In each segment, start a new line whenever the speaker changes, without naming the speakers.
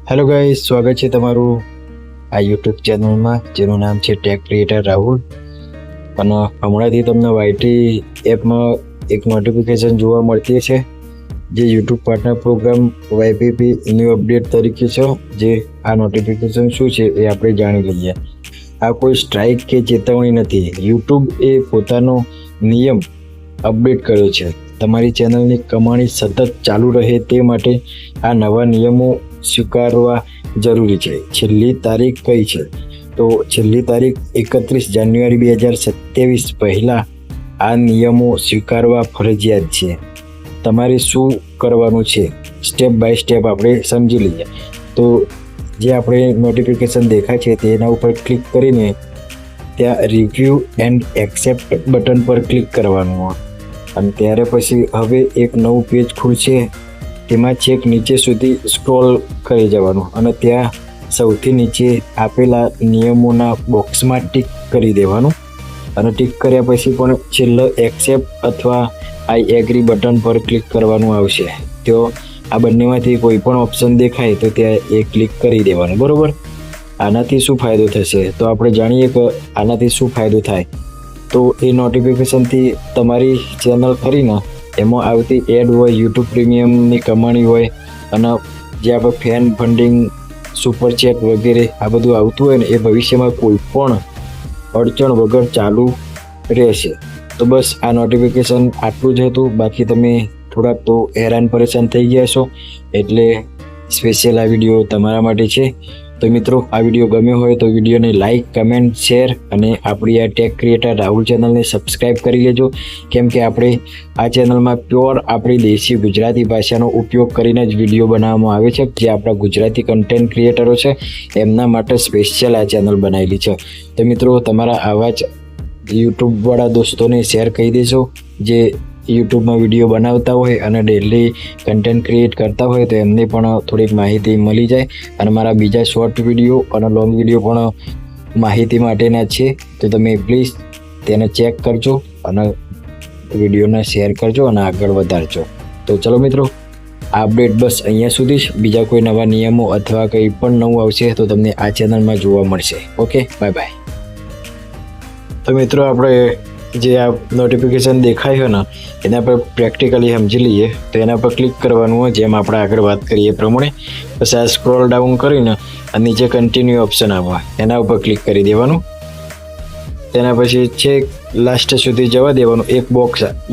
Hello guys, સ્વાગત છે તમારું આ યુટ્યુબ ચેનલમાં જેનું નામ છે ટેક ક્રિએટર રાહુલ. અને હમણાંથી તમને વાયટી એપમાં એક નોટિફિકેશન જોવા મળતી છે જે YouTube partner program YPP new update તરીકે છે. જે આ નોટિફિકેશન શું છે એ આપણે જાણી લઈએ. આ કોઈ સ્ટ્રાઇક કે ચેતવણી નથી. યુટ્યુબ એ પોતાનો નિયમ અપડેટ કર્યો છે. તમારી ચેનલની કમાણી સતત ચાલુ રહે તે માટે આ નવા નિયમો સ્વીકારવા જરૂરી છે. છેલ્લી તારીખ કઈ છે? તો છેલ્લી તારીખ 31 જાન્યુઆરી 2027 પહેલાં આ નિયમો સ્વીકારવા ફરજિયાત છે. તમારે શું કરવાનું છે સ્ટેપ બાય સ્ટેપ આપણે સમજી લઈએ. તો જે આપણે નોટિફિકેશન દેખાય છે તેના ઉપર ક્લિક કરીને ત્યાં રિવ્યૂ એન્ડ એક્સેપ્ટ બટન પર ક્લિક કરવાનું હોય અને ત્યારે પછી હવે એક નવું પેજ ખુલશે. તેમાં છેક નીચે સુધી સ્ક્રોલ કરી જવાનું અને ત્યાં સૌથી નીચે આપેલા નિયમોના બોક્સમાં ટિક કરી દેવાનું અને ટિક કર્યા પછી પણ છેલ્લો એક્સેપ્ટ અથવા આઈ એગ્રી બટન પર ક્લિક કરવાનું આવશે. તો આ બંનેમાંથી કોઈ પણ ઓપ્શન દેખાય તો ત્યાં એ ક્લિક કરી દેવાનું, બરાબર. આનાથી શું ફાયદો થશે તો આપણે જાણીએ કે આનાથી શું ફાયદો થાય. તો એ નોટિફિકેશનથી તમારી ચેનલ કરીને એમાં આવતી એડ હોય, યુટ્યુબ પ્રીમિયમની કમાણી હોય અને જે આપણે ફેન ફંડિંગ, સુપર ચેટ વગેરે આ બધું આવતું હોય ને એ ભવિષ્યમાં કોઈ પણ અડચણ વગર ચાલુ રહેશે. તો બસ આ નોટિફિકેશન આટલું જ હતું. બાકી તમે થોડાક તો હેરાન પરેશાન થઈ ગયા છો એટલે સ્પેશિયલ આ વિડીયો તમારા માટે છે. તો મિત્રો, આ વિડીયો ગમ્યો હોય તો વિડીયોને લાઇક, કમેન્ટ, શેર અને આપણી આ ટેક ક્રિએટર રાહુલ ચેનલને સબસ્ક્રાઈબ કરી લેજો. કેમ કે આપણે આ ચેનલમાં પ્યોર આપણી દેશી ગુજરાતી ભાષાનો ઉપયોગ કરીને જ વિડીયો બનાવવામાં આવે છે. જે આપણા ગુજરાતી કન્ટેન્ટ ક્રિએટરો છે એમના માટે સ્પેશિયલ આ ચેનલ બનાવેલી છે. તો મિત્રો, તમારા આવા જ યુટ્યુબવાળા દોસ્તોને શેર કરી દેજો જે યુટ્યુબમાં વિડીયો બનાવતા હોય અને ડેલી કન્ટેન્ટ ક્રિએટ કરતા હોય તો એમને પણ થોડીક માહિતી મળી જાય. અને મારા બીજા શોર્ટ વિડીયો અને લોંગ વિડીયો પણ માહિતી માટેના છે. તો તમે પ્લીઝ તેને ચેક કરજો અને વિડીયોને શેર કરજો અને આગળ વધારજો. તો ચલો મિત્રો, આ અપડેટ બસ અહીંયા સુધી જ. બીજા કોઈ નવા નિયમો અથવા કંઈ પણ નવું આવશે તો તમને આ ચેનલમાં જોવા મળશે. Okay, bye bye. તો મિત્રો, આપણે જે આ નોટિફિકેશન દેખાય છે ને એના પર પ્રેક્ટિકલી સમજી લઈએ. તો એના પર ક્લિક કરવાનું હોય જેમ આપણે આગળ વાત કરીએ એ પ્રમાણે. પછી આ સ્ક્રોલ ડાઉન કરીને નીચે કન્ટિન્યુ ઓપ્શન આવે એના ઉપર ક્લિક કરી દેવાનું. તેના પછી છેક લાસ્ટ સુધી જવા દેવાનું. એક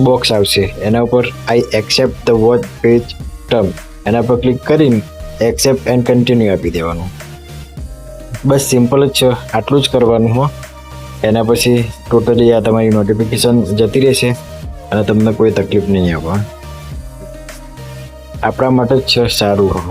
બોક્સ આવશે એના ઉપર આઈ accept the watch page term એના પર ક્લિક કરીને એક્સેપ્ટ એન્ડ કન્ટિન્યુ આપી દેવાનું. બસ સિમ્પલ જ છે, આટલું જ કરવાનું હોય. એના પછી ટોટલી આ તમારી નોટિફિકેશન જતી રહેશે અને તમને કોઈ તકલીફ નહીં આવે. આપણા માટે જ છે સારું.